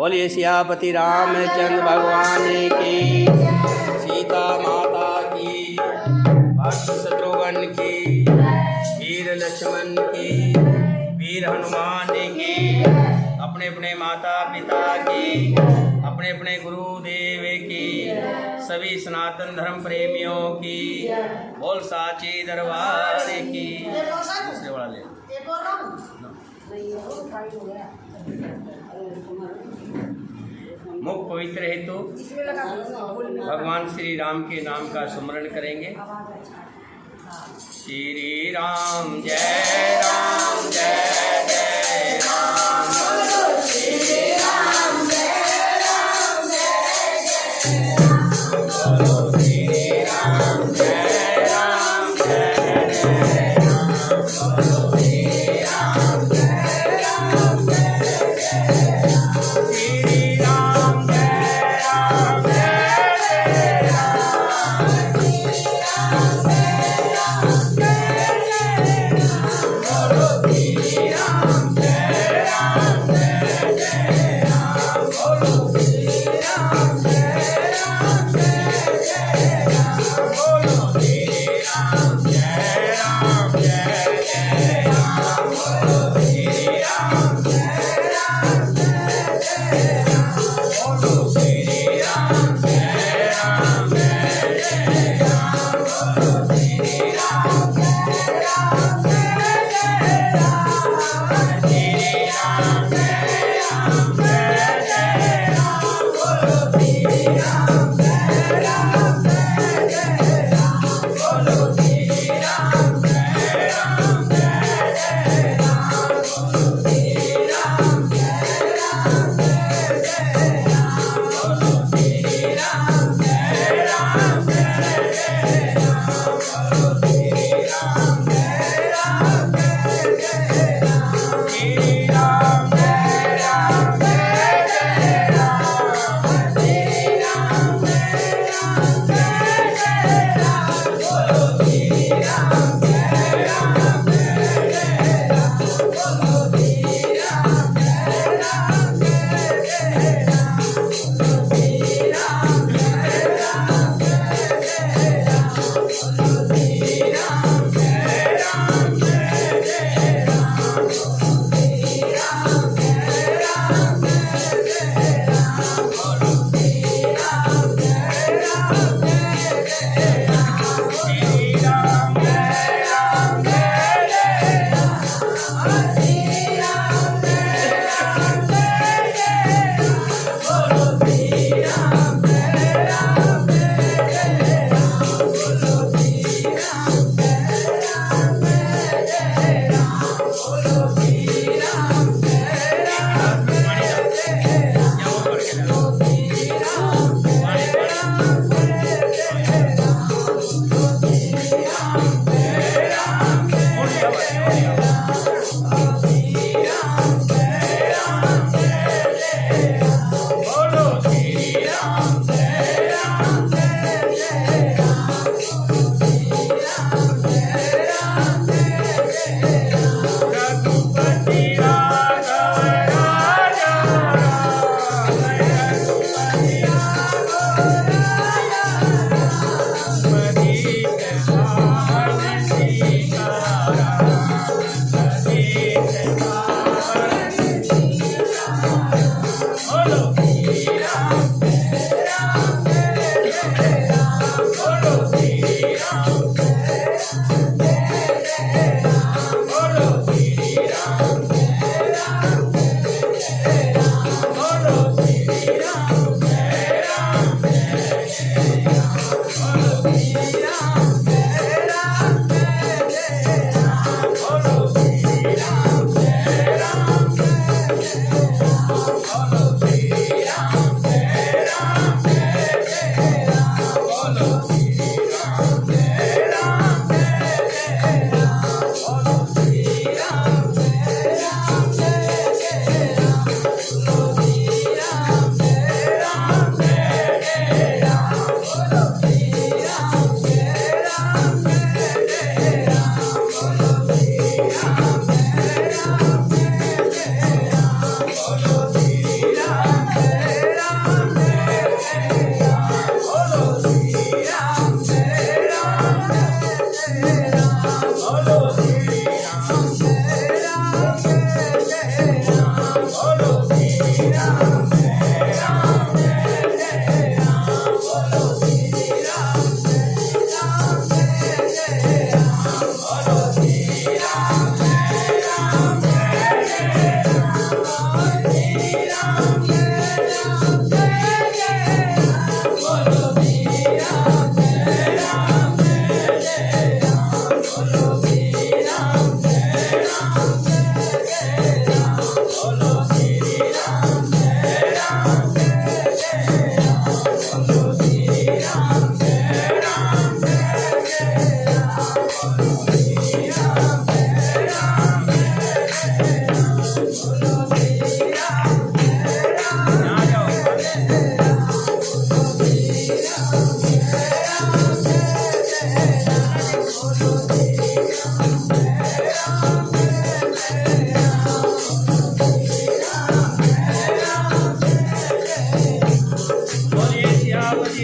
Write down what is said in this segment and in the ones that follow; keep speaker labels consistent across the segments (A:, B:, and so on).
A: बोलिए सियापति रामचंद्र भगवान की, सीता माता की, भक्त शत्रुघ्न की, वीर लक्ष्मण की, वीर हनुमान की, अपने अपने माता पिता की, अपने अपने गुरुदेव की, सभी सनातन धर्म प्रेमियों की, बोल साचे दरबार की। दूसरे वाला ले मुख पवित्र हेतु भगवान श्री राम के नाम का स्मरण करेंगे। श्री राम जय राम जय जय राम, श्री राम जय राम जय जय राम, श्री राम जय राम जय जय राम, श्री राम जय राम जय जय राम, श्री राम जय राम जय जय राम, श्री राम जय राम जय जय राम, श्री राम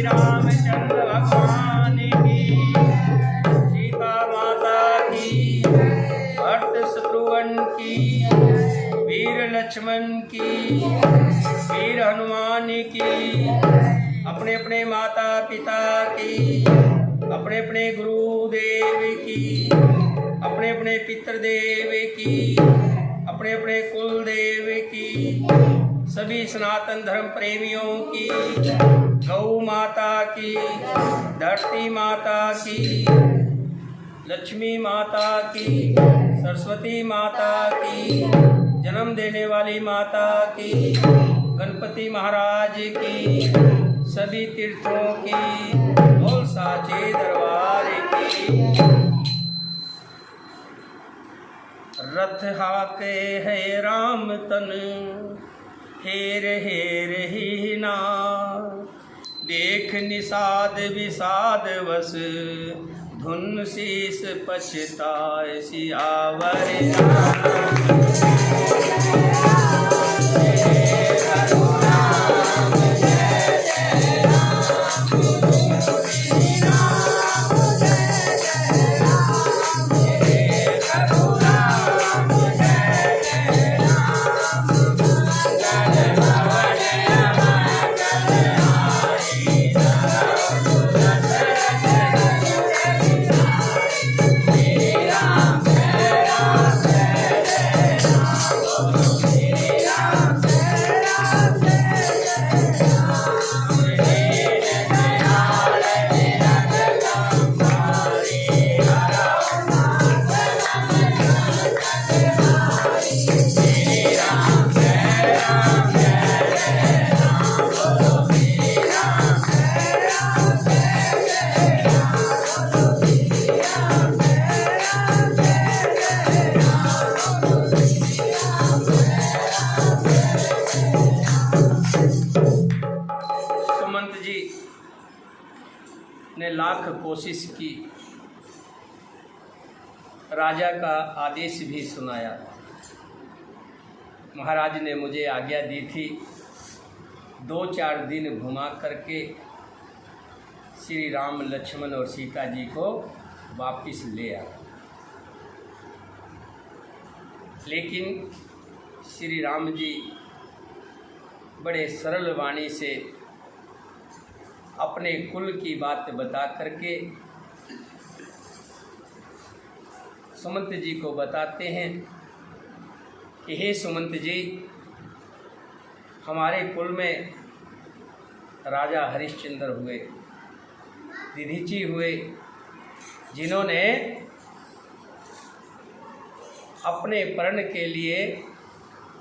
A: रामचंद्र भगवान की, सीता माता की, भक्त शत्रुघ्न की, वीर लक्ष्मण की, वीर हनुमान की, अपने अपने माता पिता की, अपने अपने गुरुदेव की, अपने अपने पितृदेव की, अपने अपने कुल देव की, सभी सनातन धर्म प्रेमियों की, गौ माता की, धरती माता की, लक्ष्मी माता की, सरस्वती माता की, जन्म देने वाली माता की, गणपति महाराज की, सभी तीर्थों की, बोल साचे दरबार की। रथ हाके है राम तन, हेर हेर ही ना, देख निषाद विषाद वस, धुन शीस पछताए सियावर ने लाख कोशिश की, राजा का आदेश भी सुनाया। महाराज ने मुझे आज्ञा दी थी 2-4 दिन घुमा करके श्री राम लक्ष्मण और सीता जी को वापस ले आया। लेकिन श्री राम जी बड़े सरल वाणी से अपने कुल की बात बता करके सुमंत जी को बताते हैं कि हे सुमंत जी, हमारे कुल में राजा हरिश्चंद्र हुए, दधीची हुए, जिन्होंने अपने प्रण के लिए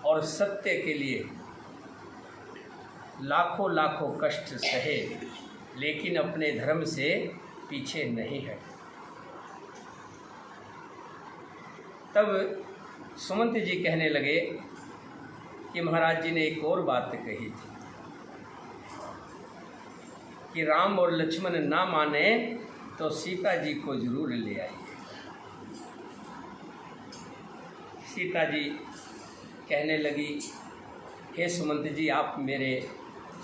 A: और सत्य के लिए लाखों लाखों कष्ट सहे, लेकिन अपने धर्म से पीछे नहीं हटे। तब सुमंत जी कहने लगे कि महाराज जी ने एक और बात कही थी कि राम और लक्ष्मण ना माने तो सीता जी को जरूर ले आइए। सीता जी कहने लगी, हे सुमंत जी, आप मेरे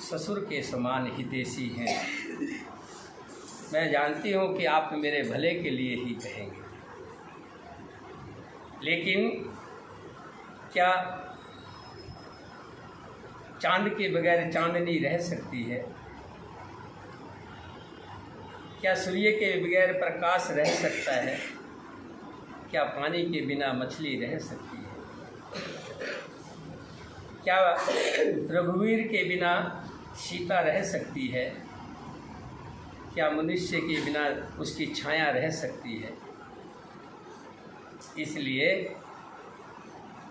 A: ससुर के समान हितैषी हैं। मैं जानती हूँ कि आप मेरे भले के लिए ही कहेंगे, लेकिन क्या चांद के बगैर चांदनी रह सकती है? क्या सूर्य के बगैर प्रकाश रह सकता है? क्या पानी के बिना मछली रह सकती है? क्या रघुवीर के बिना सीता रह सकती है? क्या मनुष्य के बिना उसकी छाया रह सकती है? इसलिए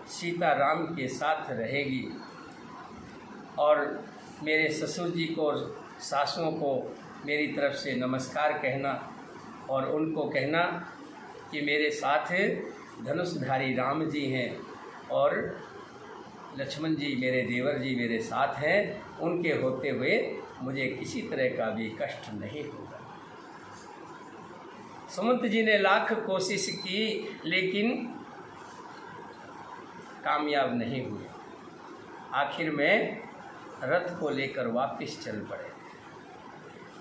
A: सीता राम के साथ रहेगी और मेरे ससुर जी को सासुओं को मेरी तरफ से नमस्कार कहना और उनको कहना कि मेरे साथ धनुषधारी राम जी हैं और लक्ष्मण जी मेरे देवर जी मेरे साथ हैं। उनके होते हुए मुझे किसी तरह का भी कष्ट नहीं होगा। सुमंत जी ने लाख कोशिश की लेकिन कामयाब नहीं हुए। आखिर में रथ को लेकर वापस चल पड़े।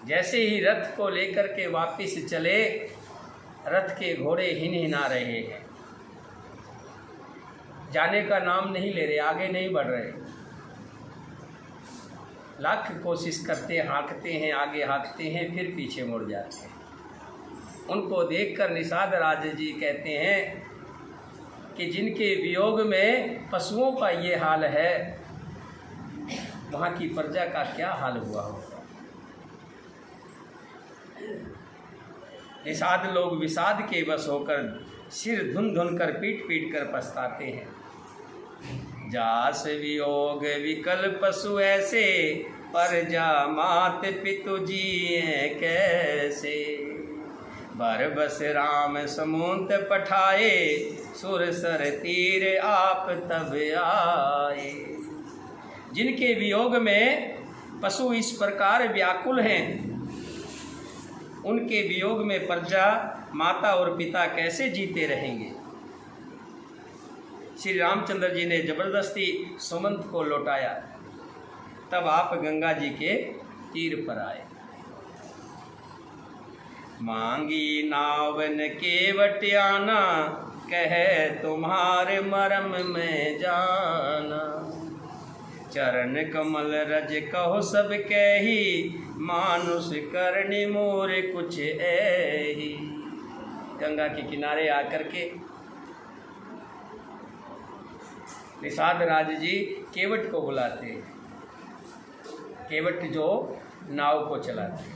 A: जैसे ही रथ को लेकर के वापस चले, रथ के घोड़े हिनहिना रहे हैं, जाने का नाम नहीं ले रहे, आगे नहीं बढ़ रहे। लाख कोशिश करते हाँकते हैं, आगे हाँकते हैं, फिर पीछे मुड़ जाते हैं। उनको देखकर निषाद राज जी कहते हैं कि जिनके वियोग में पशुओं का ये हाल है, वहाँ की प्रजा का क्या हाल हुआ होगा। निषाद लोग विषाद के वश होकर सिर धुन धुन कर पीट पीट कर पछताते हैं। जास वियोग विकल पशु ऐसे, प्रजा मात पितु जिए कैसे। बरबस राम समुंत पठाए, सुर सर तीर आप तब आए। जिनके वियोग में पशु इस प्रकार व्याकुल हैं, उनके वियोग में प्रजा माता और पिता कैसे जीते रहेंगे। श्री रामचंद्र जी ने जबरदस्ती सुमंत को लौटाया। तब आप गंगा जी के तीर पर आए। मांगी नावन केवट आना, कहे तुम्हारे मरम में जाना। चरण कमल रज कहो सब कही, मानुष करनी मोर कुछ ऐही। गंगा के किनारे आकर के निषाद राज जी केवट को बुलाते हैं। केवट जो नाव को चलाते हैं।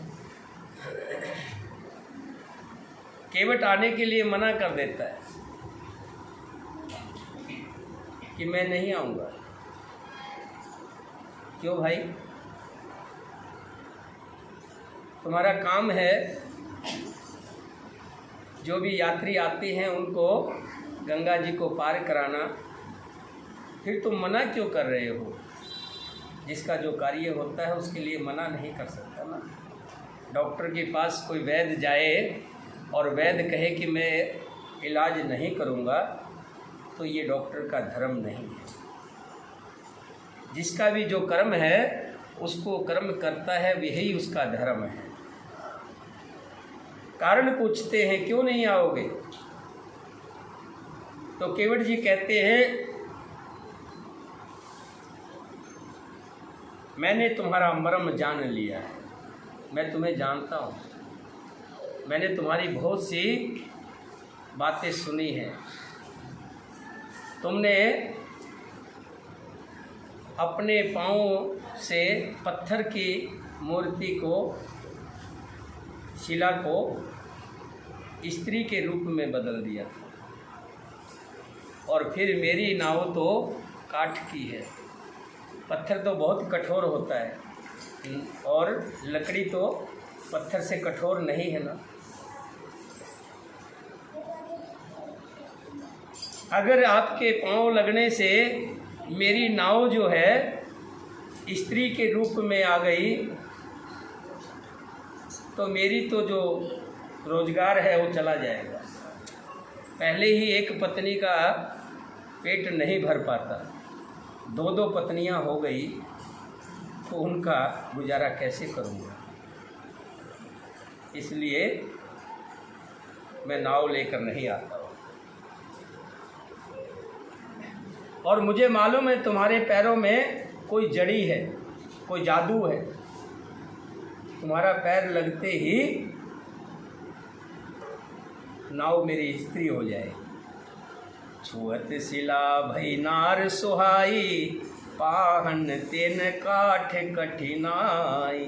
A: केवट आने के लिए मना कर देता है कि मैं नहीं आऊँगा। क्यों भाई? तुम्हारा काम है जो भी यात्री आते हैं उनको गंगा जी को पार कराना, फिर तुम मना क्यों कर रहे हो? जिसका जो कार्य होता है उसके लिए मना नहीं कर सकता ना। डॉक्टर के पास कोई वैद्य जाए और वैद्य कहे कि मैं इलाज नहीं करूँगा, तो ये डॉक्टर का धर्म नहीं है। जिसका भी जो कर्म है उसको कर्म करता है, वही उसका धर्म है। कारण पूछते हैं क्यों नहीं आओगे, तो केवट जी कहते हैं मैंने तुम्हारा मर्म जान लिया है, मैं तुम्हें जानता हूँ, मैंने तुम्हारी बहुत सी बातें सुनी हैं। तुमने अपने पाँव से पत्थर की मूर्ति को, शिला को स्त्री के रूप में बदल दिया था, और फिर मेरी नाव तो काठ की है। पत्थर तो बहुत कठोर होता है और लकड़ी तो पत्थर से कठोर नहीं है ना। अगर आपके पाँव लगने से मेरी नाव जो है स्त्री के रूप में आ गई, तो मेरी तो जो रोजगार है वो चला जाएगा। पहले ही एक पत्नी का पेट नहीं भर पाता, दो दो पत्नियां हो गई, तो उनका गुजारा कैसे करूँगा। इसलिए मैं नाव लेकर नहीं आता हूँ। और मुझे मालूम है तुम्हारे पैरों में कोई जड़ी है, कोई जादू है। तुम्हारा पैर लगते ही नाव मेरी स्त्री हो जाए। छुअत शिला भई नार सुहाई, पाहन तेन काठ कठिनाई।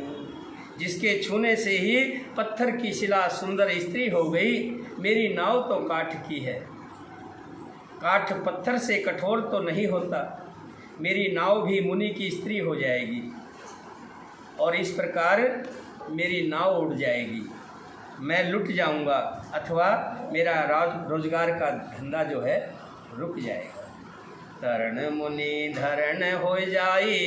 A: जिसके छूने से ही पत्थर की शिला सुंदर स्त्री हो गई, मेरी नाव तो काठ की है। काठ पत्थर से कठोर तो नहीं होता, मेरी नाव भी मुनि की स्त्री हो जाएगी। और इस प्रकार मेरी नाव उड़ जाएगी, मैं लुट जाऊंगा अथवा मेरा रोजगार का धंधा जो है रुक जाएगा। तरण मुनि धरण हो जाई,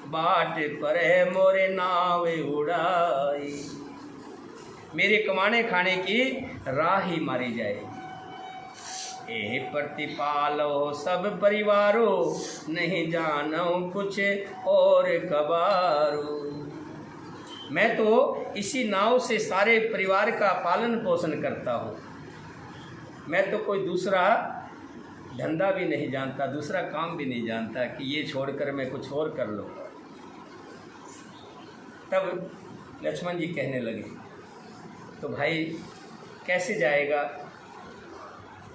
A: बाट पर है मोरे नाव उड़ाई। मेरे कमाने खाने की राह ही मारी जाएगी। ए प्रतिपालो सब परिवारो, नहीं जानो कुछ और कबारो। मैं तो इसी नाव से सारे परिवार का पालन पोषण करता हूँ। मैं तो कोई दूसरा धंधा भी नहीं जानता, दूसरा काम भी नहीं जानता कि ये छोड़कर मैं कुछ और कर लूँगा। तब लक्ष्मण जी कहने लगे, तो भाई कैसे जाएगा,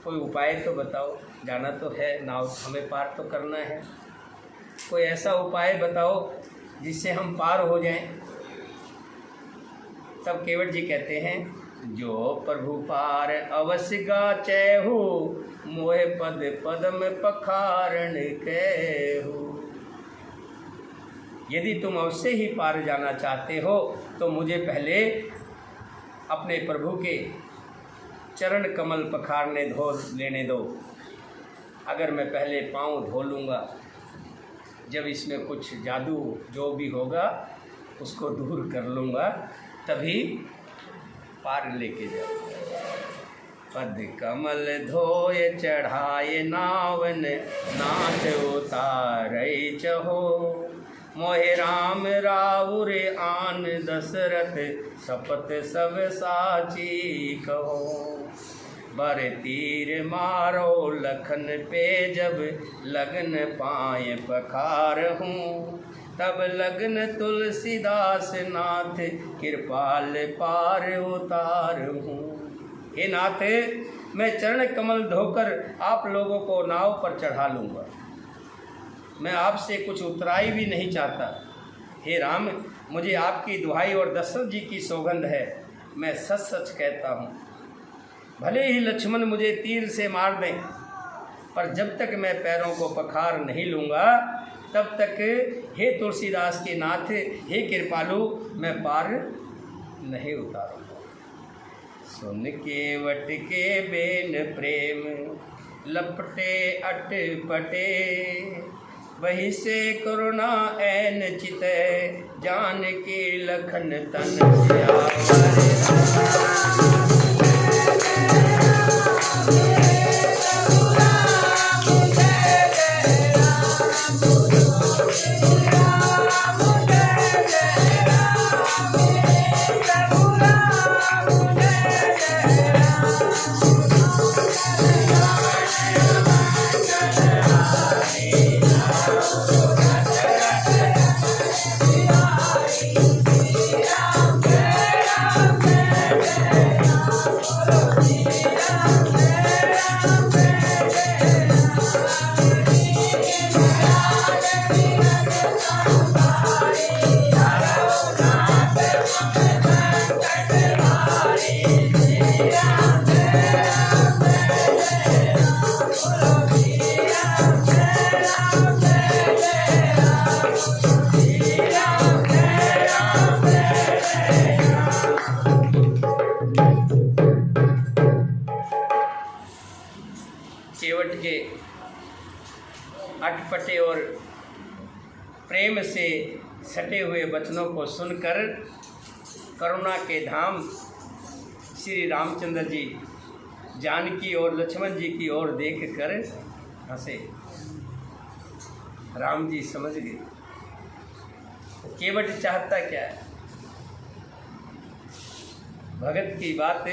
A: कोई उपाय तो बताओ, जाना तो है, नाव हमें पार तो करना है, कोई ऐसा उपाय बताओ जिससे हम पार हो जाएं। तब केवट जी कहते हैं, जो प्रभु पार अवश्य गाचेहु, मोहे पद पदम पखारण कहु। यदि तुम अवश्य ही पार जाना चाहते हो तो मुझे पहले अपने प्रभु के चरण कमल पखारने धो लेने दो। अगर मैं पहले पाँव धो लूँगा, जब इसमें कुछ जादू जो भी होगा उसको दूर कर लूँगा, तभी पार लेके जाऊँगा। पद कमल धोए चढ़ाए नावन, नाथ उतारे चहो। मोहे राम राउर आन दशरथ, शपथ सब साची कहो। बर तीर मारो लखन पे, जब लगन पाए पखार हूँ। तब लगन तुलसीदास नाथ, कृपाल पार उतार हूँ। हे नाथ, मैं चरण कमल धोकर आप लोगों को नाव पर चढ़ा लूँगा। मैं आपसे कुछ उतराई भी नहीं चाहता। हे राम, मुझे आपकी दुहाई और दशरथ जी की सौगंध है, मैं सच सच कहता हूँ। भले ही लक्ष्मण मुझे तीर से मार दें, पर जब तक मैं पैरों को पखार नहीं लूँगा, तब तक हे तुलसीदास के नाथ, हे कृपालु, मैं पार नहीं उतारूँगा। सुन केवट के बेन प्रेम, लपटे अटपटे। वही से करुणा ऐन चितै, जान के लखन तन श्यावर। केवट के अटपटे और प्रेम से सटे हुए वचनों को सुनकर करुणा के धाम श्री रामचंद्र जी जानकी और लक्ष्मण जी की ओर देखकर हंसे। राम जी समझ गए केवट चाहता क्या है। भगत की बात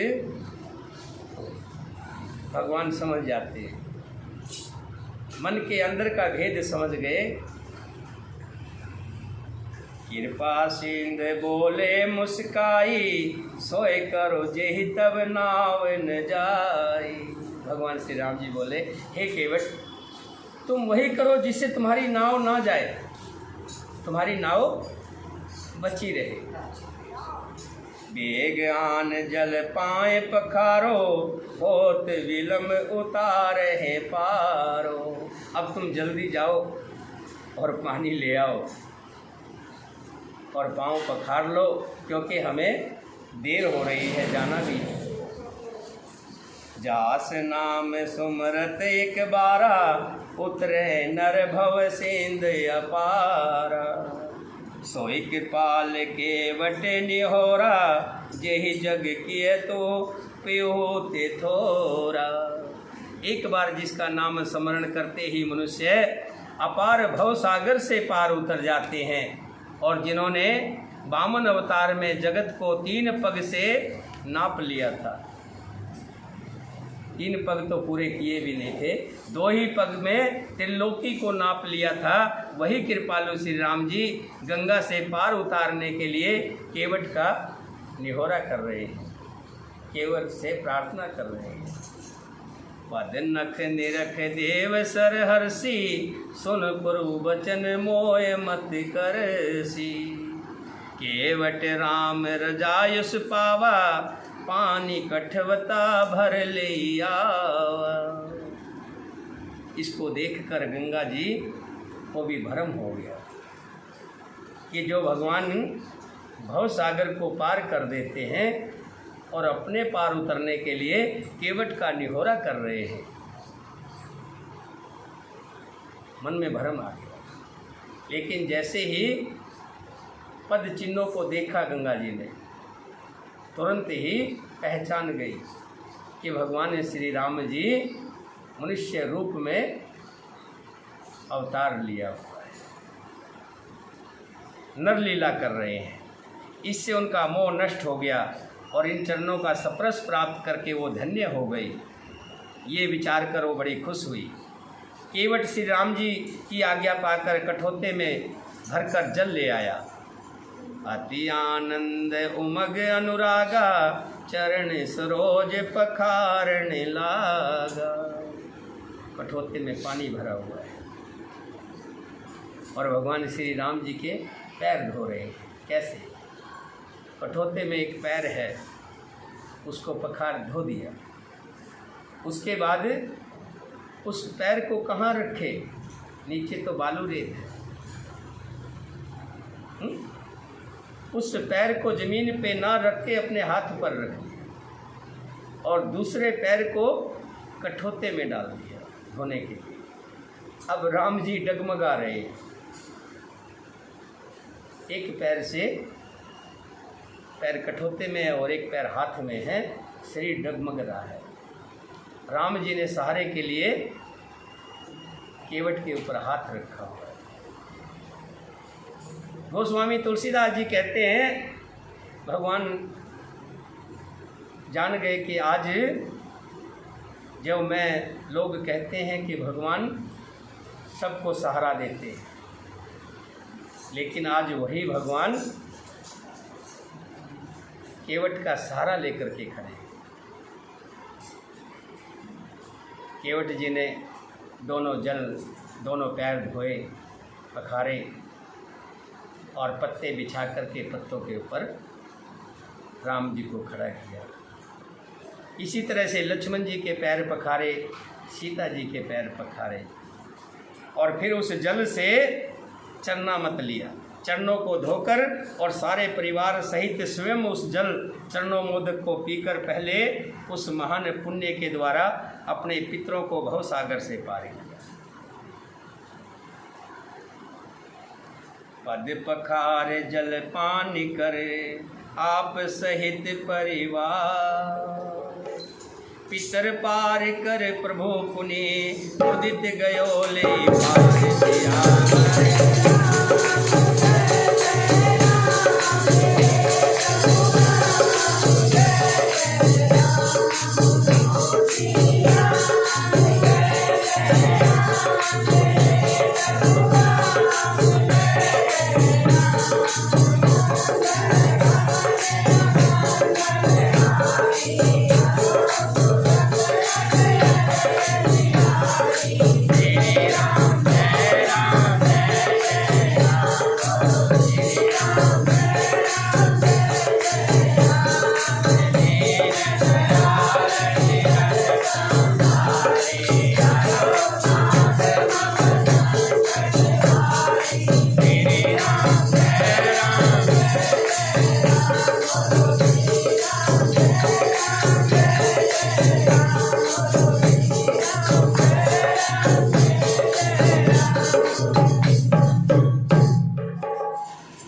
A: भगवान समझ जाते हैं, मन के अंदर का भेद समझ गए। कृपा सिंध बोले मुस्काई, सोए करो जेहि तब नाव न जाई। भगवान श्री राम जी बोले, हे केवट, तुम वही करो जिससे तुम्हारी नाव ना जाए, तुम्हारी नाव बची रहे। बेग आन जल पाए पखारो, होत विलम उतारे हैं पारो। अब तुम जल्दी जाओ और पानी ले आओ और पाँव पखार लो, क्योंकि हमें देर हो रही है, जाना भी है। जास नाम सुमरत एक बारा, उतरे नर भव सिंध अपारा। सोई कृपाल केवट निहोरा, जेहि जग किए तो प्योते थोरा। एक बार जिसका नाम स्मरण करते ही मनुष्य अपार भव सागर से पार उतर जाते हैं। और जिन्होंने वामन अवतार में जगत को 3 पग से नाप लिया था, 3 पग तो पूरे किए भी नहीं थे, 2 ही पग में त्रिलोकी को नाप लिया था, वही कृपालु श्री राम जी गंगा से पार उतारने के लिए केवट का निहोरा कर रहे हैं, केवट से प्रार्थना कर रहे हैं। पद नख निरख देव सर हर्षि, सुन प्रभु बचन मोय मत करसी। केवट राम रजायुष पावा, पानी कठवता भर ले आवा। इसको देखकर गंगा जी को भी भ्रम हो गया कि जो भगवान भव सागर को पार कर देते हैं और अपने पार उतरने के लिए केवट का निहोरा कर रहे हैं। मन में भ्रम आ गया। लेकिन जैसे ही पद चिन्हों को देखा गंगा जी ने, तुरंत ही पहचान गई कि भगवान श्री राम जी मनुष्य रूप में अवतार लिया हुआ है, नर लीला कर रहे हैं। इससे उनका मोह नष्ट हो गया और इन चरणों का स्पर्श प्राप्त करके वो धन्य हो गई। ये विचार कर वो बड़ी खुश हुई। केवट श्री राम जी की आज्ञा पाकर कठोते में भरकर जल ले आया। अति आनंद उमग अनुरागा, चरण सरोज पखारण लागा। कठोते में पानी भरा हुआ है और भगवान श्री राम जी के पैर धो रहे हैं। कैसे? कठोते में एक पैर है, उसको पखार धो दिया। उसके बाद उस पैर को कहाँ रखे? नीचे तो बालू रेत है। उस पैर को जमीन पे ना रख के अपने हाथ पर रख दिया और दूसरे पैर को कठोते में डाल दिया धोने के लिए। अब राम जी डगमगा रहे हैं। एक पैर से, पैर कठोते में है और एक पैर हाथ में है, शरीर डगमग रहा है। राम जी ने सहारे के लिए केवट के ऊपर हाथ रखा हुआ है। गोस्वामी तुलसीदास जी कहते हैं, भगवान जान गए कि आज जब मैं, लोग कहते हैं कि भगवान सबको सहारा देते हैं, लेकिन आज वही भगवान केवट का सहारा लेकर के खड़े हैं। केवट जी ने दोनों पैर धोए, पखारे और पत्ते बिछा करके पत्तों के ऊपर राम जी को खड़ा किया। इसी तरह से लक्ष्मण जी के पैर पखारे, सीता जी के पैर पखारे और फिर उस जल से चरणामत लिया। चरणों को धोकर और सारे परिवार सहित स्वयं उस जल चरणों मोदक को पीकर पहले उस महान पुण्य के द्वारा अपने पितरों को भव सागर से पार किया। पद पखारे जल पानी करे, आप सहित परिवार। पितर पार कर प्रभु पुनि, उदित गयो ले पार दिया।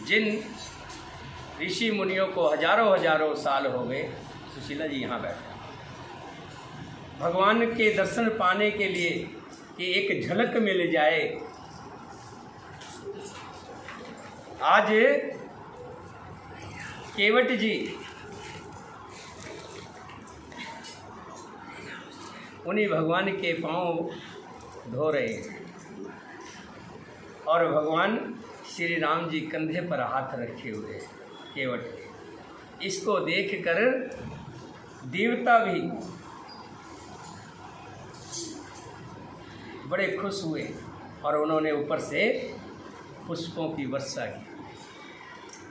A: जिन ऋषि मुनियों को हजारों हजारों साल हो गए, सुशीला जी यहाँ बैठे भगवान के दर्शन पाने के लिए कि एक झलक मिल जाए। आज केवट जी उन्हीं भगवान के पांव धो रहे हैं और भगवान श्री राम जी कंधे पर हाथ रखे हुए हैं केवट के। इसको देखकर देवता भी बड़े खुश हुए और उन्होंने ऊपर से पुष्पों की वर्षा की।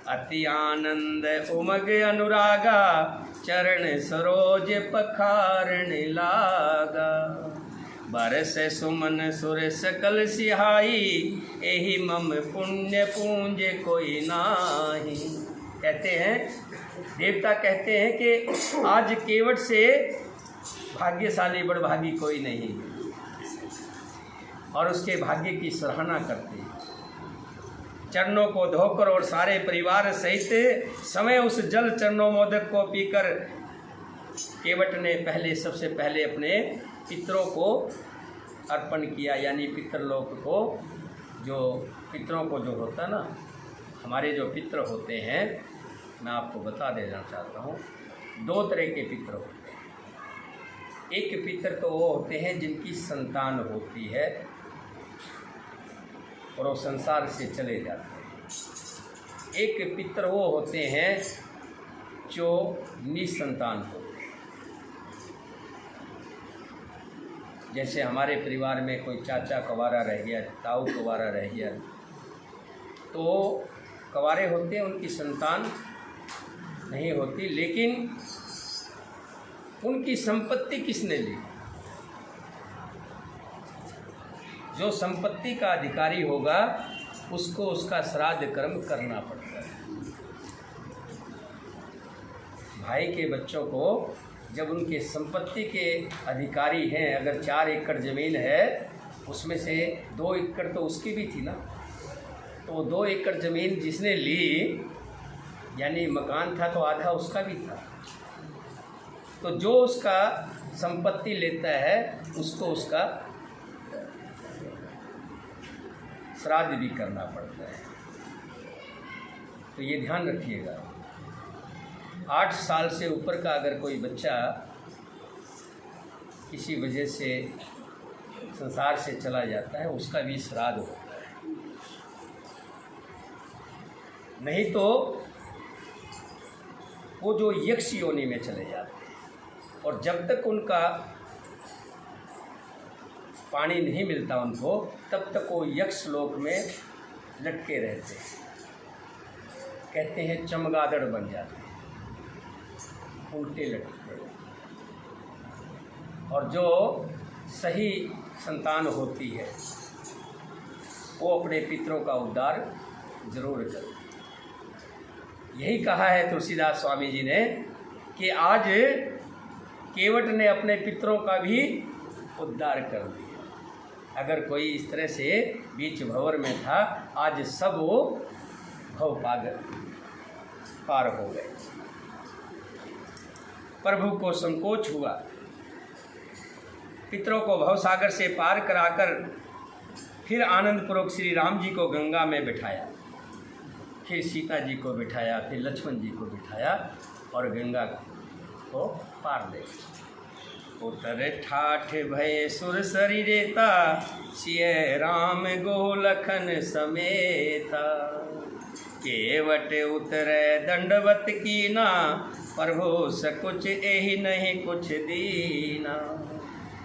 A: अति आनंद उमग अनुरागा, चरण सरोज पखारण लागा। बरस सुमन सुर सकल सिहाई, एहि मम पुण्य पूंज कोई नाही। कहते हैं, देवता कहते हैं कि आज केवट से भाग्यशाली बड़भागी कोई नहीं और उसके भाग्य की सराहना करते हैं। चरणों को धोकर और सारे परिवार सहित समय उस जल चरणों मोदक को पीकर केवट ने सबसे पहले अपने पितरों को अर्पण किया, यानी पितरलोक को। जो पितरों को जो होता है ना, हमारे जो पितर होते हैं, मैं आपको बता देना चाहता हूँ, दो तरह के पितर होते हैं। एक पितर तो वो होते हैं जिनकी संतान होती है और वो संसार से चले जाते हैं। एक पितर वो होते हैं जो निसंतान होते हैं। जैसे हमारे परिवार में कोई चाचा कवारा रह गया, ताऊ कवारा रह गया, तो कवारे होते हैं, उनकी संतान नहीं होती, लेकिन उनकी संपत्ति किसने ली? जो संपत्ति का अधिकारी होगा उसको उसका श्राद्ध कर्म करना पड़ता है। भाई के बच्चों को जब उनके संपत्ति के अधिकारी हैं, अगर 4 एकड़ ज़मीन है उसमें से 2 एकड़ तो उसकी भी थी ना, तो 2 एकड़ ज़मीन जिसने ली, यानी मकान था तो आधा उसका भी था, तो जो उसका संपत्ति लेता है उसको उसका श्राद्ध भी करना पड़ता है। तो ये ध्यान रखिएगा। 8 साल से ऊपर का अगर कोई बच्चा किसी वजह से संसार से चला जाता है, उसका भी श्राद्ध होता है। नहीं तो वो जो यक्ष योनि में चले जाते हैं और जब तक उनका पानी नहीं मिलता उनको, तब तक वो यक्ष लोक में लटके रहते हैं। कहते हैं चमगादड़ बन जाते हैं, उल्टे लटकते हैं। और जो सही संतान होती है वो अपने पितरों का उद्धार जरूर करती है। यही कहा है तुलसीदास स्वामी जी ने कि आज केवट ने अपने पितरों का भी उद्धार कर दिया। अगर कोई इस तरह से बीच भंवर में था, आज सब वो भव पार हो गए। प्रभु को संकोच हुआ, पितरों को भवसागर से पार कराकर फिर आनंदपूर्वक श्री राम जी को गंगा में बिठाया, फिर सीता जी को बिठाया, फिर लक्ष्मण जी को बिठाया और गंगा को पार ले। उतर ठाठ भय सुर शरीरेता, सिय राम गोलखन समेता। केवट उतरे दंडवत कीना, प्रभु सकुच एहि नहीं कुछ दीना।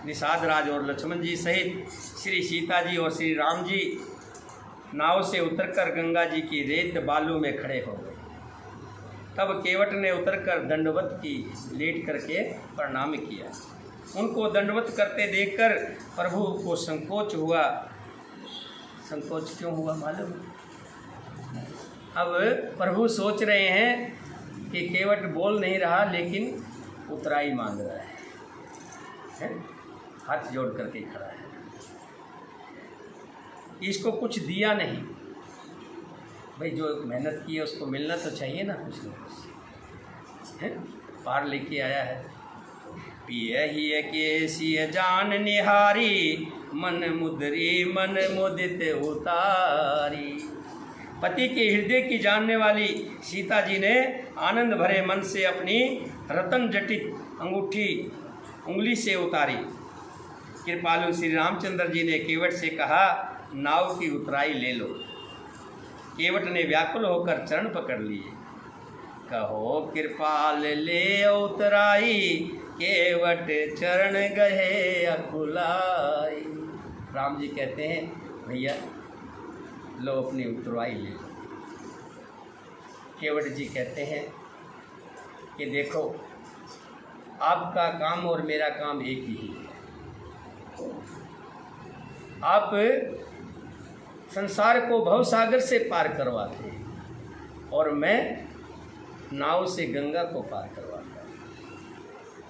A: निषाद राज और लक्ष्मण जी सहित श्री सीता जी और श्री राम जी नाव से उतरकर गंगा जी की रेत बालू में खड़े हो गए। तब केवट ने उतरकर दंडवत की लेट करके प्रणाम किया। उनको दंडवत करते देखकर प्रभु को संकोच हुआ। संकोच क्यों हुआ मालूम? अब प्रभु सोच रहे हैं कि केवट बोल नहीं रहा लेकिन उतराई मांग रहा है? हाथ जोड़ करके खड़ा है। इसको कुछ दिया नहीं। भाई जो मेहनत की है उसको मिलना तो चाहिए ना कुछ ना कुछ, है? पार लेके आया है। पिय ही के सिय जान निहारी, मन मुद्री मन मुदित उतारी। पति के हृदय की जानने वाली सीता जी ने आनंद भरे मन से अपनी रतन जटित अंगूठी उंगली से उतारी। कृपालु श्री रामचंद्र जी ने केवट से कहा, नाव की उतराई ले लो। केवट ने व्याकुल होकर चरण पकड़ लिए। कहो कृपाल ले उतराई, केवट चरण गए अकुलाई। राम जी कहते हैं, भैया लो अपनी उतरवाई ले लो। केवट जी कहते हैं कि देखो आपका काम और मेरा काम एक ही है। आप संसार को भवसागर से पार करवाते हैं और मैं नाव से गंगा को पार करवाता हूँ।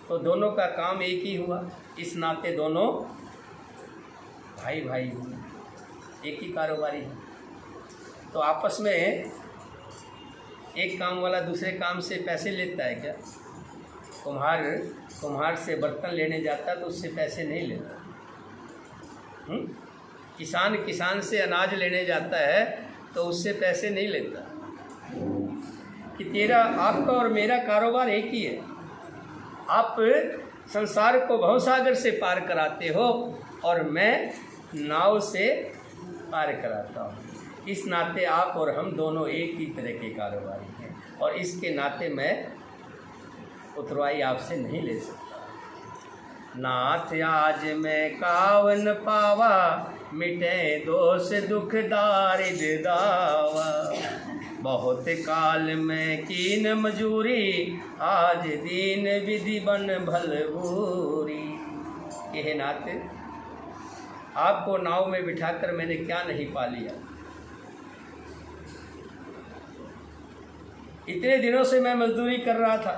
A: तो दोनों का काम एक ही हुआ। इस नाते दोनों भाई भाई हुए, एक ही कारोबारी है। तो आपस में एक काम वाला दूसरे काम से पैसे लेता है क्या? कुम्हार से बर्तन लेने जाता तो उससे पैसे नहीं लेता। किसान से अनाज लेने जाता है तो उससे पैसे नहीं लेता। कि तेरा आपका और मेरा कारोबार एक ही है। आप संसार को भवसागर से पार कराते हो और मैं नाव से पार कराता हूँ। इस नाते आप और हम दोनों एक ही तरह के कारोबारी हैं और इसके नाते मैं उतरवाई आपसे नहीं ले सकता। नाथ आज मैं कावन पावा, मिटे दोष दुख दारिद्र दावा। बहुत काल में कीन मजूरी, आज दीन विधि बन भलबूरी। यह नाथ, आपको नाव में बिठाकर मैंने क्या नहीं पा लिया। इतने दिनों से मैं मजदूरी कर रहा था,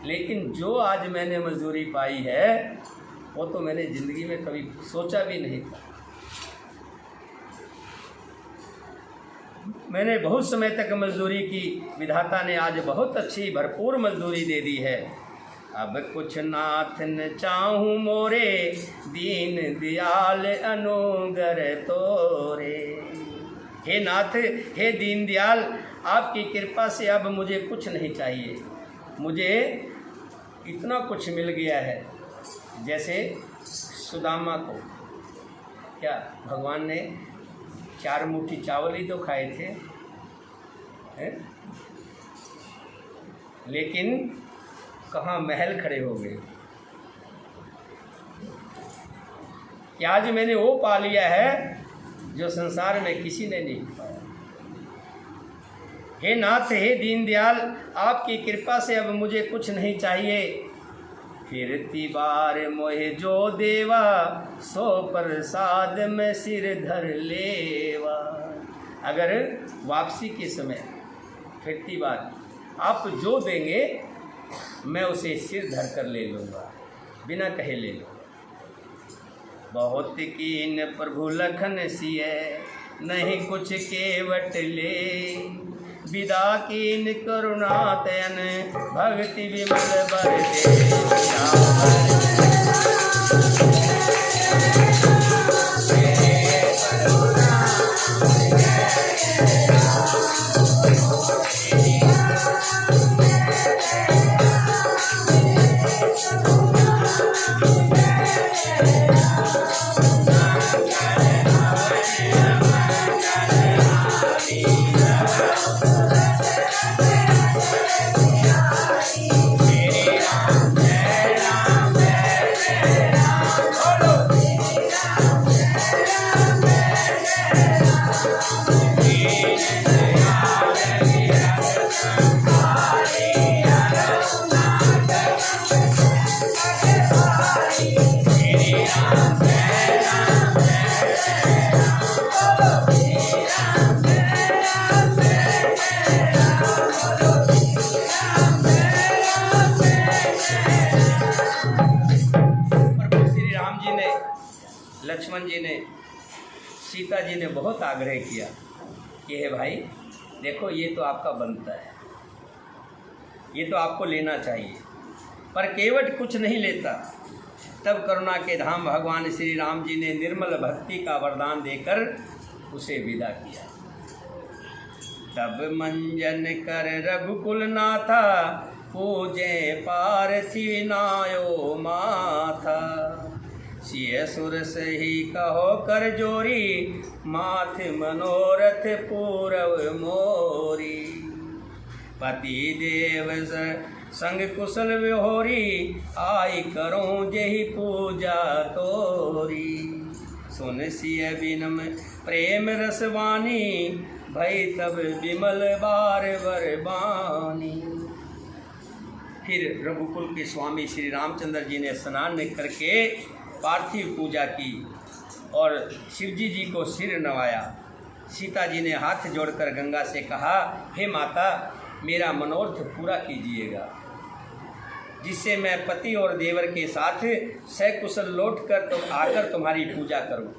A: लेकिन जो आज मैंने मजदूरी पाई है वो तो मैंने ज़िंदगी में कभी सोचा भी नहीं था। मैंने बहुत समय तक मजदूरी की, विधाता ने आज बहुत अच्छी भरपूर मजदूरी दे दी है। अब कुछ नाथ न चाहूँ मोरे, दीन दयाल अनुग्र तोरे। हे नाथ, हे दीन दयाल, आपकी कृपा से अब मुझे कुछ नहीं चाहिए। मुझे इतना कुछ मिल गया है। जैसे सुदामा को क्या भगवान ने 4 मुट्ठी चावल ही तो खाए थे, हैं? लेकिन कहाँ महल खड़े हो गए। कि आज मैंने वो पा लिया है जो संसार में किसी ने नहीं पाया। हे नाथ, हे दीन दयाल, आपकी कृपा से अब मुझे कुछ नहीं चाहिए। फिरती बार मोहे जो देवा, सो प्रसाद में सिर धर लेवा। अगर वापसी के समय फिरती बार आप जो देंगे मैं उसे सिर धर कर ले लूँगा, बिना कहे ले लूँगा। बहुत कीन प्रभु लखन सिय, नहीं कुछ केवट ले। विदा कीन करुणा तयन, भक्ति विमल बर लक्ष्मण जी ने, सीता जी ने बहुत आग्रह किया कि हे भाई देखो, ये तो आपका बनता है, ये तो आपको लेना चाहिए, पर केवट कुछ नहीं लेता। तब करुणा के धाम भगवान श्री राम जी ने निर्मल भक्ति का वरदान देकर उसे विदा किया। तब मंजन कर रघुकुल नाथा, पूजे पार्थिव नायो माथा। सिय सुर सही कहो कर जोरी, माथ मनोरथ पूरव मोरी। पति देव संग कुशल विहोरी, आई करूं जेहि पूजा तोरी। सुन सिय बिनम प्रेम रसवानी, भई तब विमल बार वर बानी। फिर रघुकुल के स्वामी श्री रामचंद्र जी ने स्नान करके पार्थिव पूजा की और शिवजी जी को सिर नवाया। सीता जी ने हाथ जोड़कर गंगा से कहा, हे माता, मेरा मनोरथ पूरा कीजिएगा, जिससे मैं पति और देवर के साथ सकुशल लौटकर तो आकर तुम्हारी पूजा करूं।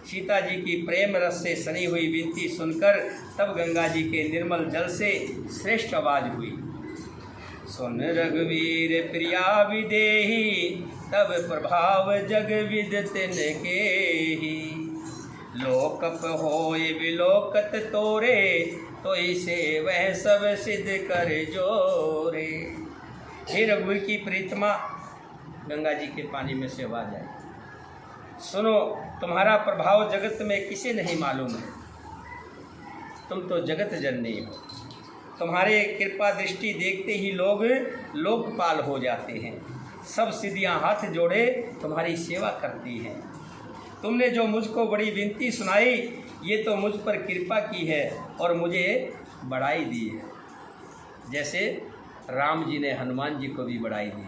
A: सीता जी की प्रेम रस से सनी हुई विनती सुनकर तब गंगा जी के निर्मल जल से श्रेष्ठ आवाज हुई, सुन रघुवीर प्रिया विदेही, तब प्रभाव जग विदित केहि। लोकप होय विलोकत तोरे, तो इसे वह सब सिद्ध कर जोरे। हे रघुवीर की प्रीतमा, गंगा जी के पानी में से आवाज आई, सुनो, तुम्हारा प्रभाव जगत में किसे नहीं मालूम है, तुम तो जगत जननी हो। तुम्हारे कृपा दृष्टि देखते ही लोग लोकपाल हो जाते हैं। सब सिद्धियां हाथ जोड़े तुम्हारी सेवा करती हैं। तुमने जो मुझको बड़ी विनती सुनाई, ये तो मुझ पर कृपा की है और मुझे बढ़ाई दी है, जैसे राम जी ने हनुमान जी को भी बढ़ाई दी।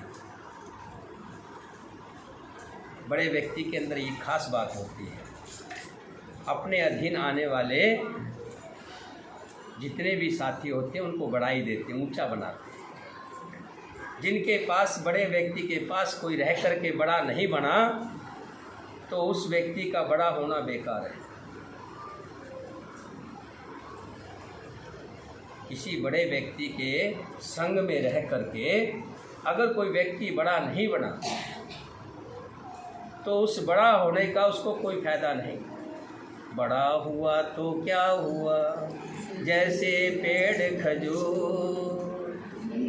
A: बड़े व्यक्ति के अंदर ये खास बात होती है, अपने अधीन आने वाले जितने भी साथी होते हैं उनको बढ़ाई देते हैं, ऊंचा बनाते हैं। जिनके पास, बड़े व्यक्ति के पास कोई रह करके बड़ा नहीं बना, तो उस व्यक्ति का बड़ा होना बेकार है। किसी बड़े व्यक्ति के संग में रह करके अगर कोई व्यक्ति बड़ा नहीं बना, तो उस बड़ा होने का उसको कोई फायदा नहीं। बड़ा हुआ तो क्या हुआ, जैसे पेड़ खजूर,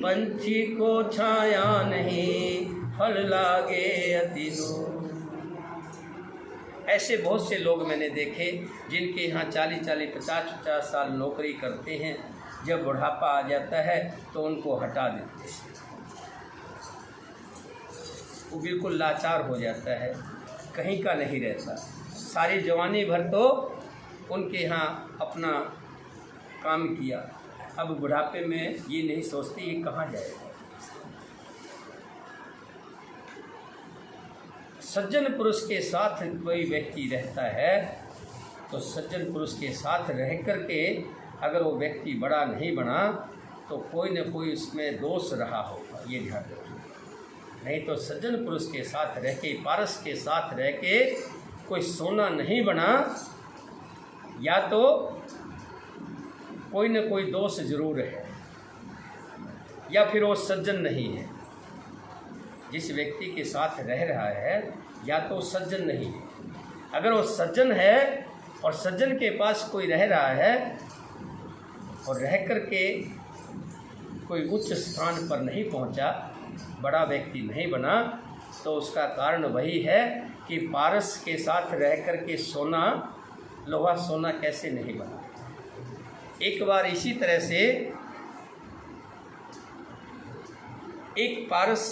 A: पंछी को छाया नहीं, फल लागे अति दूर। ऐसे बहुत से लोग मैंने देखे जिनके यहाँ 40-40, 50-50 साल नौकरी करते हैं, जब बुढ़ापा आ जाता है तो उनको हटा देते हैं। वो बिल्कुल लाचार हो जाता है, कहीं का नहीं रहता। सारी जवानी भर तो उनके यहाँ अपना काम किया, अब बुढ़ापे में ये नहीं सोचते ये कहाँ जाएगा। सज्जन पुरुष के साथ कोई व्यक्ति रहता है, तो सज्जन पुरुष के साथ रह कर के अगर वो व्यक्ति बड़ा नहीं बना, तो कोई न कोई उसमें दोष रहा होगा, ये ध्यान रखिए। नहीं तो सज्जन पुरुष के साथ रह के, पारस के साथ रह के कोई सोना नहीं बना, या तो कोई न कोई दोष जरूर है, या फिर वो सज्जन नहीं है। जिस व्यक्ति के साथ रह रहा है या तो सज्जन नहीं है। अगर वो सज्जन है और सज्जन के पास कोई रह रहा है और रह कर के कोई उच्च स्थान पर नहीं पहुंचा, बड़ा व्यक्ति नहीं बना, तो उसका कारण वही है कि पारस के साथ रह कर के सोना, लोहा सोना कैसे नहीं बना। एक बार इसी तरह से एक पारस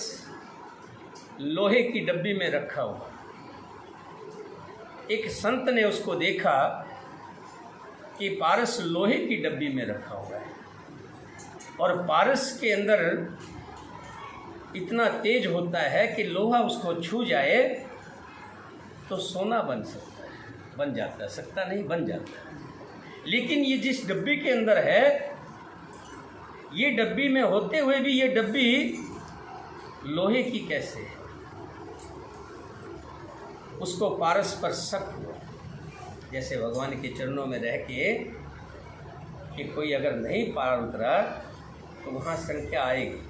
A: लोहे की डब्बी में रखा हुआ, एक संत ने उसको देखा कि पारस लोहे की डब्बी में रखा हुआ है और पारस के अंदर इतना तेज होता है कि लोहा उसको छू जाए तो सोना बन सकता है, बन जाता है, सकता नहीं बन जाता है। लेकिन ये जिस डब्बी के अंदर है, ये डब्बी में होते हुए भी ये डब्बी लोहे की कैसे है? उसको पारस्पर शक हुआ। जैसे भगवान के चरणों में रह के कि कोई अगर नहीं पार उतरा तो वहाँ संख्या आएगी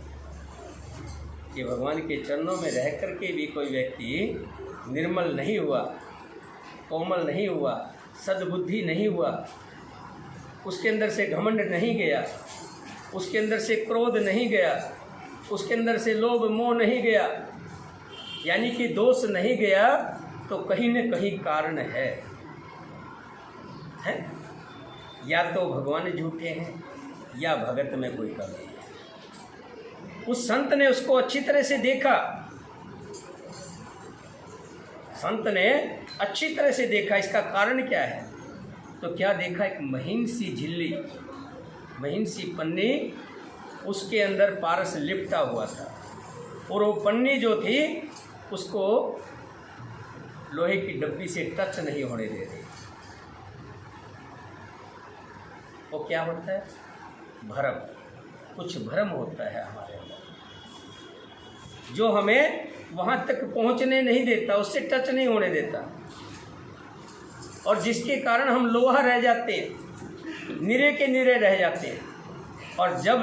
A: कि भगवान के चरणों में रह कर के भी कोई व्यक्ति निर्मल नहीं हुआ, कोमल नहीं हुआ, सद्बुद्धि नहीं हुआ, उसके अंदर से घमंड नहीं गया, उसके अंदर से क्रोध नहीं गया, उसके अंदर से लोभ मोह नहीं गया, यानी कि दोष नहीं गया, तो कहीं न कहीं कारण है? या तो भगवान झूठे हैं या भगत में कोई कमी है। उस संत ने उसको अच्छी तरह से देखा, संत ने अच्छी तरह से देखा इसका कारण क्या है। तो क्या देखा, एक महीन सी झिल्ली, महीन सी पन्नी, उसके अंदर पारस लिपटा हुआ था और वो पन्नी जो थी उसको लोहे की डब्बी से टच नहीं होने दे रही। वो क्या होता है? भ्रम। कुछ भ्रम होता है हमारे अंदर जो हमें वहाँ तक पहुँचने नहीं देता, उससे टच नहीं होने देता, और जिसके कारण हम लोहा रह जाते हैं, निरे के निरे रह जाते हैं। और जब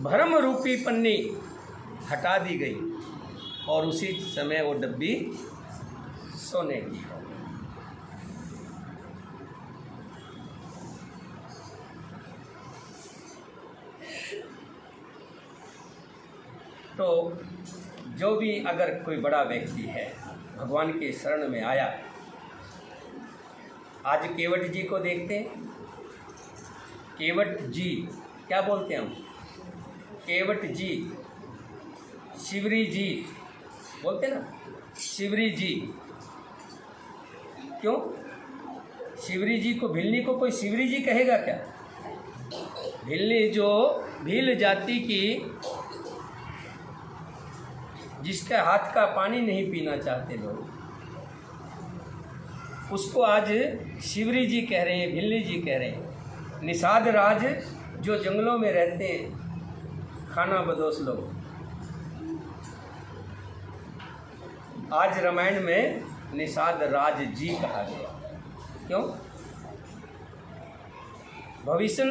A: भ्रम रूपी पन्नी हटा दी गई और उसी समय वो डब्बी सोने की हो। तो जो भी अगर कोई बड़ा व्यक्ति है भगवान के शरण में आया, आज केवट जी को देखते हैं। केवट जी क्या बोलते हैं हम? केवट जी, शिवरी जी बोलते हैं ना, शिवरी जी। क्यों? शिवरी जी को, भिल्ली को कोई शिवरी जी कहेगा क्या? भिल्ली जो भील जाति की, जिसके हाथ का पानी नहीं पीना चाहते लोग, उसको आज शिवरी जी कह रहे हैं, भिल्ली जी कह रहे हैं। निषाद राज जो जंगलों में रहते हैं, खाना बदोश लोग, आज रामायण में निषाद राज जी कहा गया। क्यों? भविष्य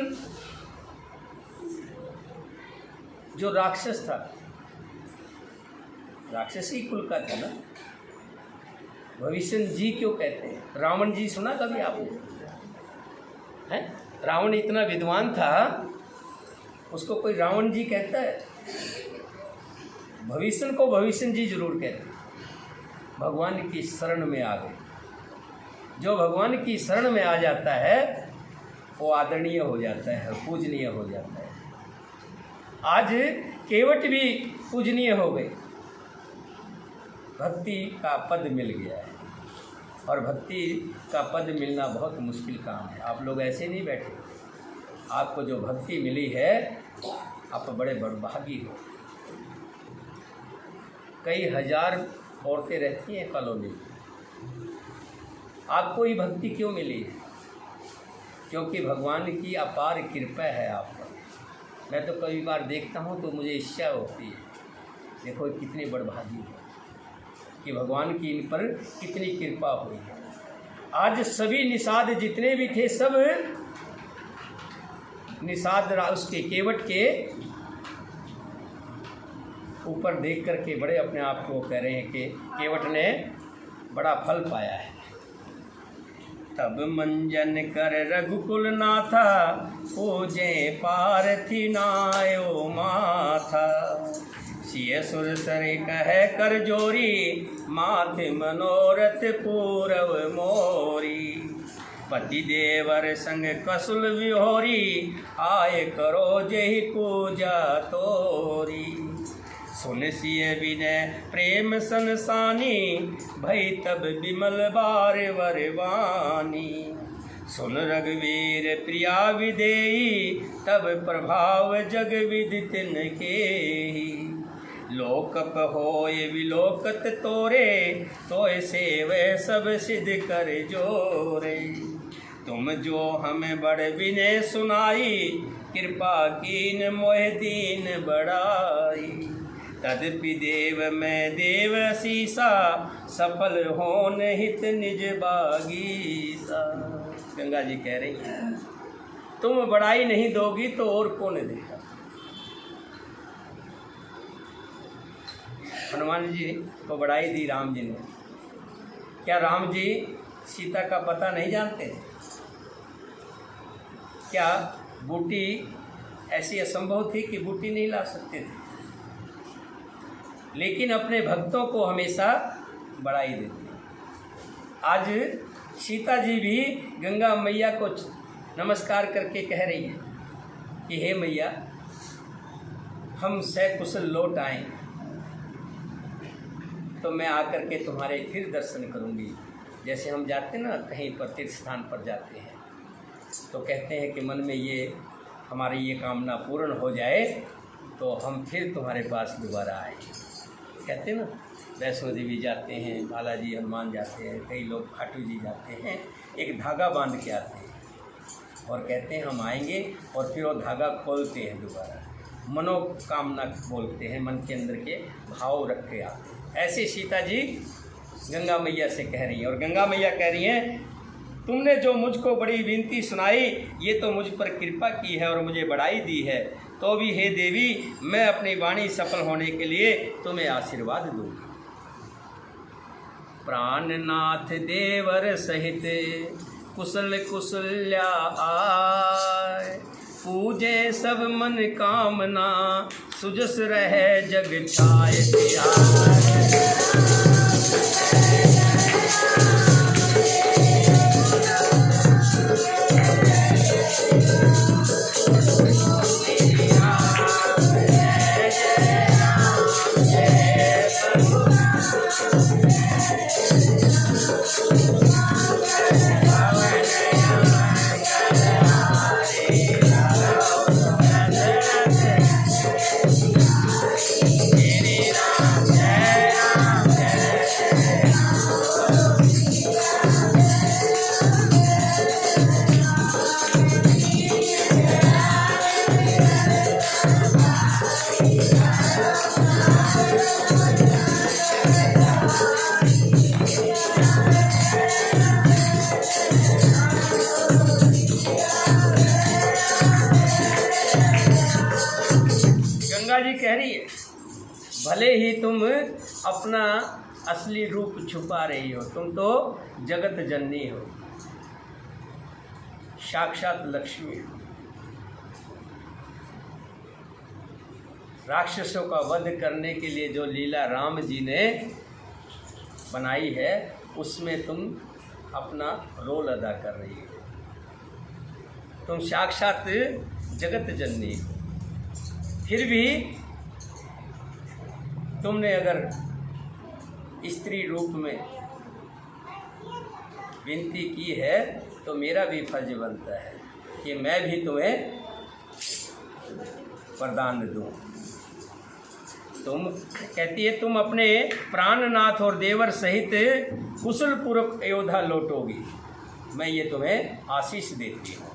A: जो राक्षस था, राक्षसी कुल का था ना, भविष्य जी क्यों कहते हैं? रावण जी सुना कभी आपने? हैं? रावण इतना विद्वान था, उसको कोई रावण जी कहता है? भविष्य को भविष्य जी जरूर कहते हैं। भगवान की शरण में आ गए। जो भगवान की शरण में आ जाता है वो आदरणीय हो जाता है, पूजनीय हो जाता है। आज केवट भी पूजनीय हो गए, भक्ति का पद मिल गया है। और भक्ति का पद मिलना बहुत मुश्किल काम है। आप लोग ऐसे नहीं बैठे, आपको जो भक्ति मिली है आप बड़े बड़भागी हो। कई हजार औरतें रहती हैं कॉलोनी में, आपको ये भक्ति क्यों मिली है? क्योंकि भगवान की अपार कृपा है आप पर। मैं तो कई बार देखता हूँ तो मुझे इच्छा होती है, देखो कितनी बड़भागी है कि भगवान की इन पर कितनी कृपा हुई है। आज सभी निषाद जितने भी थे, सब निषाद उसके केवट के ऊपर देख करके बड़े अपने आप को कह रहे हैं कि केवट ने बड़ा फल पाया है। तब मंजन कर रघुकुल नाथा, पूजे पार्थी नायो माथा। सिय सुर सरे कहे कर जोरी, माथे मनोरथ पूरव मोरी। पति देवर संग कसुल विहोरी, आय करो जहि पूजा तोरी। सुन सिय विनय प्रेम संसानी, भई तब विमल बार वरवानी। सुन रघुवीर प्रिया विदेई, तब प्रभाव जग विदित न केहि। लोकप होय विलोकत तोरे, तोय सेवै सब सिद्ध कर जोरे। तुम जो हमें बड़ विनय सुनाई, कृपा कीन मोह दीन बढ़ाई। तदपि देव मैं देव सीसा, सफल होन हित निज बागीसा। गंगा जी कह रही हैं तुम बड़ाई नहीं दोगी तो और कौन देगा। हनुमान जी को बड़ाई दी राम जी ने। क्या राम जी सीता का पता नहीं जानते थे? क्या बूटी ऐसी असंभव थी कि बूटी नहीं ला सकते थे? लेकिन अपने भक्तों को हमेशा बड़ाई देते। आज सीता जी भी गंगा मैया को नमस्कार करके कह रही है कि हे मैया, हम सकुशल लौट आएँ तो मैं आकर के तुम्हारे फिर दर्शन करूंगी। जैसे हम जाते ना कहीं पर तीर्थ स्थान पर जाते हैं तो कहते हैं कि मन में ये हमारी ये कामना पूर्ण हो जाए तो हम फिर तुम्हारे पास दोबारा आए। कहते ना वैष्णो देवी जाते हैं, बालाजी हनुमान जाते हैं, कई लोग खाटू जी जाते हैं, एक धागा बांध के आते हैं और कहते हैं हम आएंगे, और फिर वो धागा खोलते हैं दोबारा, मनोकामना बोलते हैं, मन के अंदर के भाव रख के आते हैं। ऐसे सीता जी गंगा मैया से कह रही हैं, और गंगा मैया कह रही हैं तुमने जो मुझको बड़ी विनती सुनाई, ये तो मुझ पर कृपा की है और मुझे बढ़ाई दी है, तो भी हे देवी मैं अपनी वाणी सफल होने के लिए तुम्हें आशीर्वाद दूँगी। प्राणनाथ देवर सहित कुशल कुशल्या आय, पूजे सब मन कामना, सुजस रहे जग छाय कह रही है भले ही तुम अपना असली रूप छुपा रही हो, तुम तो जगत जननी हो, साक्षात लक्ष्मी हो। राक्षसों का वध करने के लिए जो लीला राम जी ने बनाई है उसमें तुम अपना रोल अदा कर रही हो। तुम साक्षात जगत जननी हो, फिर भी तुमने अगर स्त्री रूप में विनती की है तो मेरा भी फर्ज बनता है कि मैं भी तुम्हें वरदान दूं। तुम कहती है तुम अपने प्राणनाथ और देवर सहित कुशल पूर्वक अयोध्या लौटोगी, मैं ये तुम्हें आशीष देती हूँ।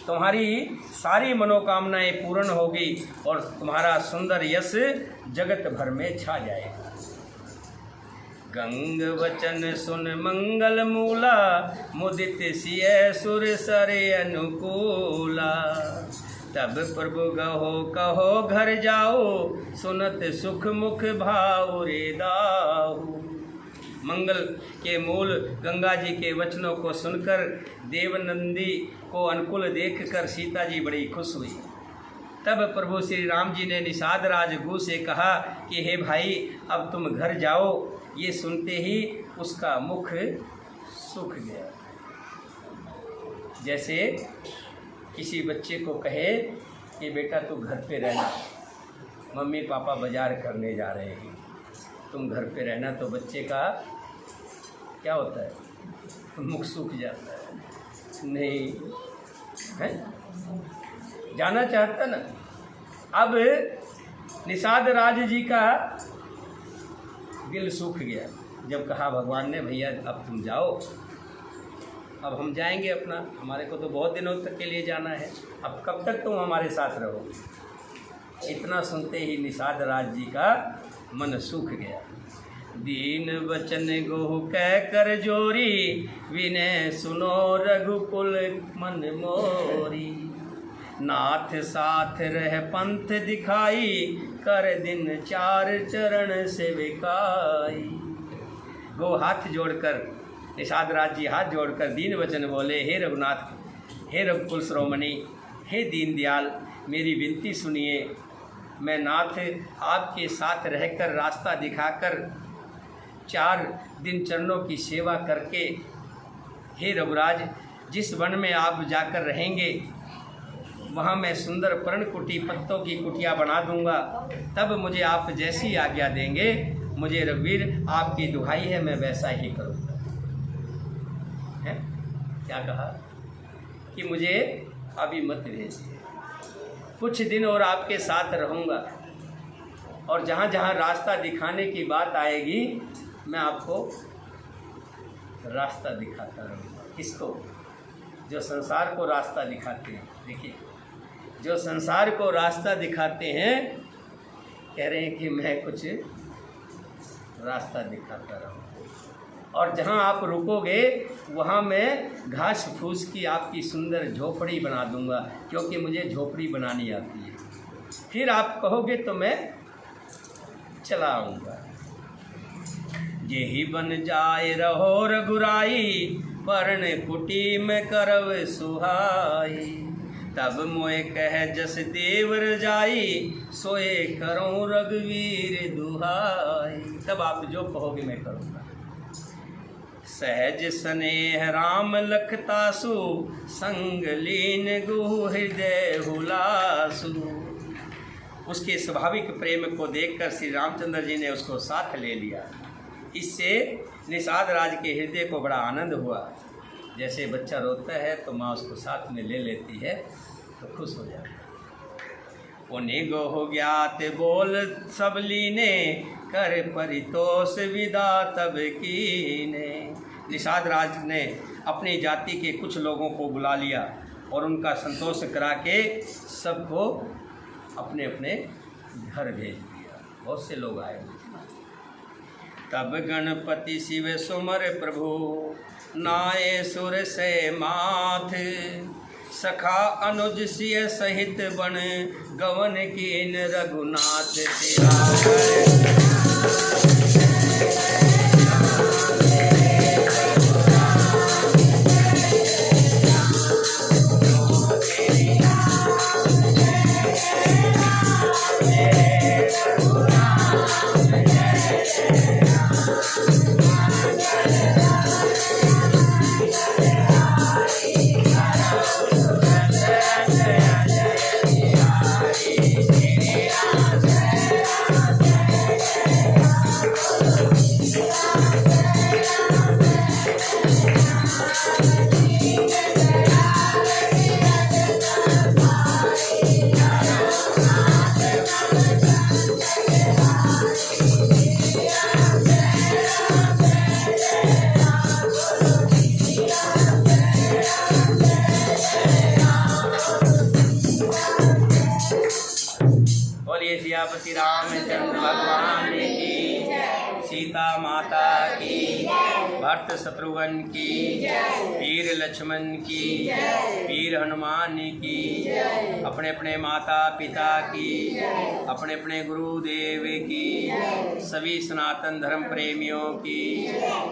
A: तुम्हारी सारी मनोकामनाएं पूर्ण होगी और तुम्हारा सुंदर यश जगत भर में छा जाएगा। गंग वचन सुन मंगल मूला, मुदित सिय सुर सरे अनुकूला। तब प्रभु गहो कहो घर जाओ, सुनत सुख मुख भाव रे दाऊ। मंगल के मूल गंगा जी के वचनों को सुनकर देवनंदी को अनुकूल देखकर सीता जी बड़ी खुश हुई। तब प्रभु श्री राम जी ने निषाद राज गु से कहा कि हे भाई अब तुम घर जाओ। ये सुनते ही उसका मुख सूख गया। जैसे किसी बच्चे को कहे कि बेटा तू घर पे रहना, मम्मी पापा बाजार करने जा रहे हैं, तुम घर पे रहना, तो बच्चे का क्या होता है, मुख सूख जाता है, नहीं है जाना चाहता ना। अब निषाद राज जी का दिल सूख गया जब कहा भगवान ने भैया अब तुम जाओ, अब हम जाएंगे अपना, हमारे को तो बहुत दिनों तक के लिए जाना है, अब कब तक तुम हमारे साथ रहोगे। इतना सुनते ही निषाद राज जी का मन सूख गया। दीन वचन गोह कह कर जोरी, विनय सुनो रघुकुल मन मोरी। नाथ साथ रह पंथ दिखाई, कर दिन चार चरण सेविकाई। वो हाथ जोड़कर, निषाद राज जी हाथ जोड़कर दीन वचन बोले, हे रघुनाथ, हे रघुकुल श्रोमणी, हे दीनदयाल, मेरी विनती सुनिए। मैं नाथ आपके साथ रहकर रास्ता दिखाकर 4 दिन चरणों की सेवा करके, हे रघुराज, जिस वन में आप जाकर रहेंगे वहाँ मैं सुंदर पर्णकुटी पत्तों की कुटिया बना दूंगा। तब मुझे आप जैसी आज्ञा देंगे, मुझे रघुवीर आपकी दुहाई है, मैं वैसा ही करूँगा। है क्या कहा कि मुझे अभी मत भेजिए, कुछ दिन और आपके साथ रहूँगा, और जहाँ जहाँ रास्ता दिखाने की बात आएगी मैं आपको रास्ता दिखाता रहूँगा। किसको? जो संसार को रास्ता दिखाते हैं। देखिए, जो संसार को रास्ता दिखाते हैं कह रहे हैं कि मैं कुछ रास्ता दिखाता रहूँ, और जहाँ आप रुकोगे वहाँ मैं घास फूस की आपकी सुंदर झोपड़ी बना दूंगा, क्योंकि मुझे झोपड़ी बनानी आती है। फिर आप कहोगे तो मैं चला आऊँगा। यही बन जाए रहो रघुराई, पर्ण कुटी में करव सुहाई। तब मोए कह जस देव रजाई, सोए करूँ रघुवीर दुहाई। तब आप जो कहोगे मैं करूँगा। सहज स्नेह राम लखतासु, संग लीन गुहु हृदय हुलासु। उसके स्वाभाविक प्रेम को देखकर श्री रामचंद्र जी ने उसको साथ ले लिया। इससे निषाद राज के हृदय को बड़ा आनंद हुआ। जैसे बच्चा रोता है तो माँ उसको साथ में ले लेती है तो खुश हो जाता है। उन्हें गो ज्ञात बोल सब लीने, कर परितोष विदा तब कीने। निषाद राज ने अपनी जाति के कुछ लोगों को बुला लिया और उनका संतोष करा के सबको अपने अपने घर भेज दिया। बहुत से लोग आए। तब गणपति शिव सुमर प्रभु, नाये सुर से माथ। सखा अनुज सिय सहित बन, गवन कीन रघुनाथ तिहार। सियापति रामचंद्र भगवान की, सीता माता की, भरत शत्रुघ्न की, वीर लक्ष्मण की, वीर हनुमान की, अपने अपने माता पिता की, अपने अपने गुरुदेव की, सभी सनातन धर्म प्रेमियों की,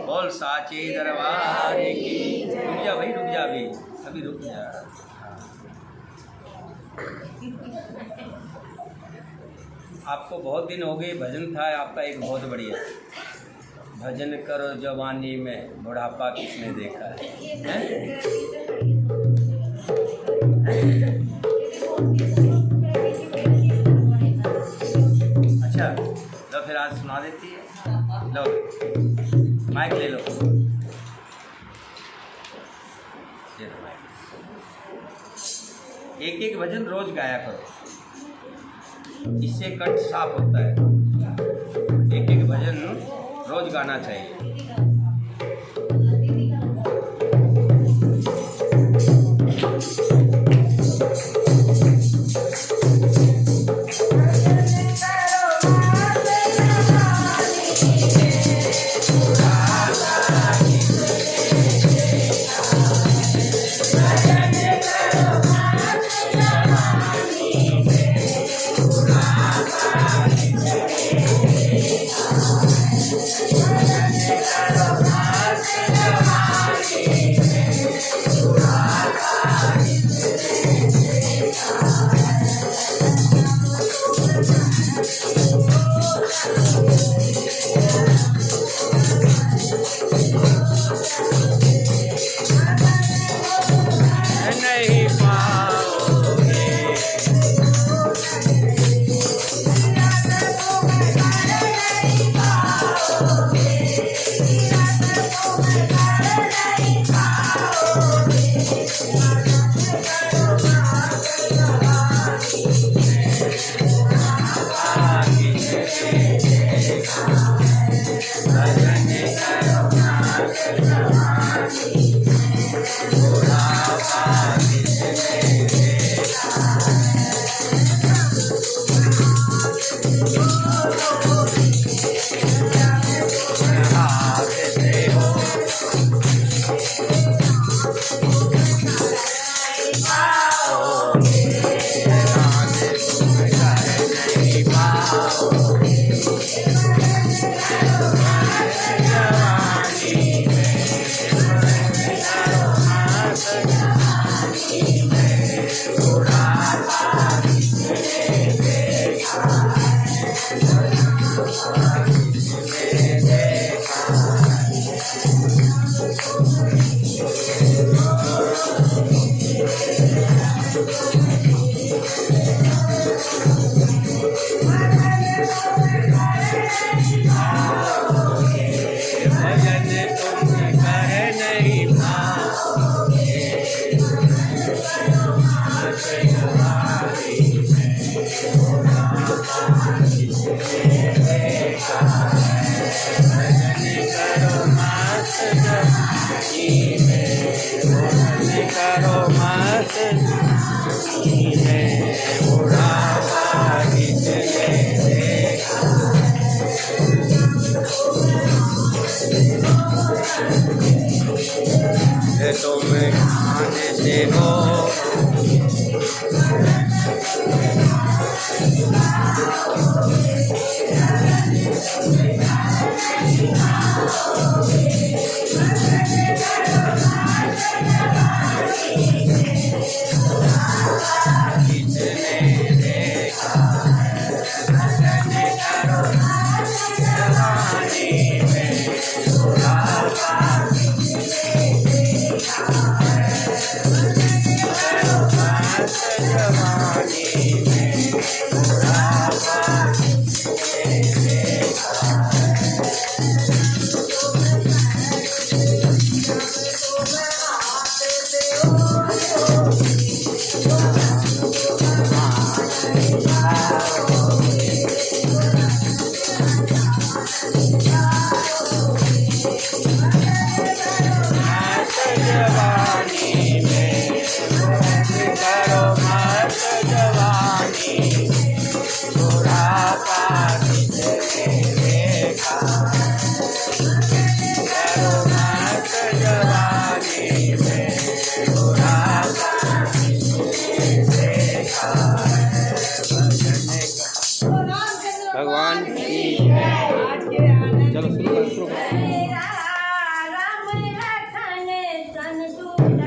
A: बोल साचे दरबार की। रुक जा भाई, रुक जा भाई, अभी रुक जा। आपको बहुत दिन हो गए, भजन था आपका एक बहुत बढ़िया, भजन करो जवानी में बुढ़ापा किसने देखा है? अच्छा, लो फिर आज सुना देती है। लो माइक ले लो, ये लो माइक। एक एक भजन रोज गाया करो, इससे कंठ साफ होता है। एक एक भजन रोज गाना चाहिए। भगवान की चलो शुरू करो
B: राम लखन सन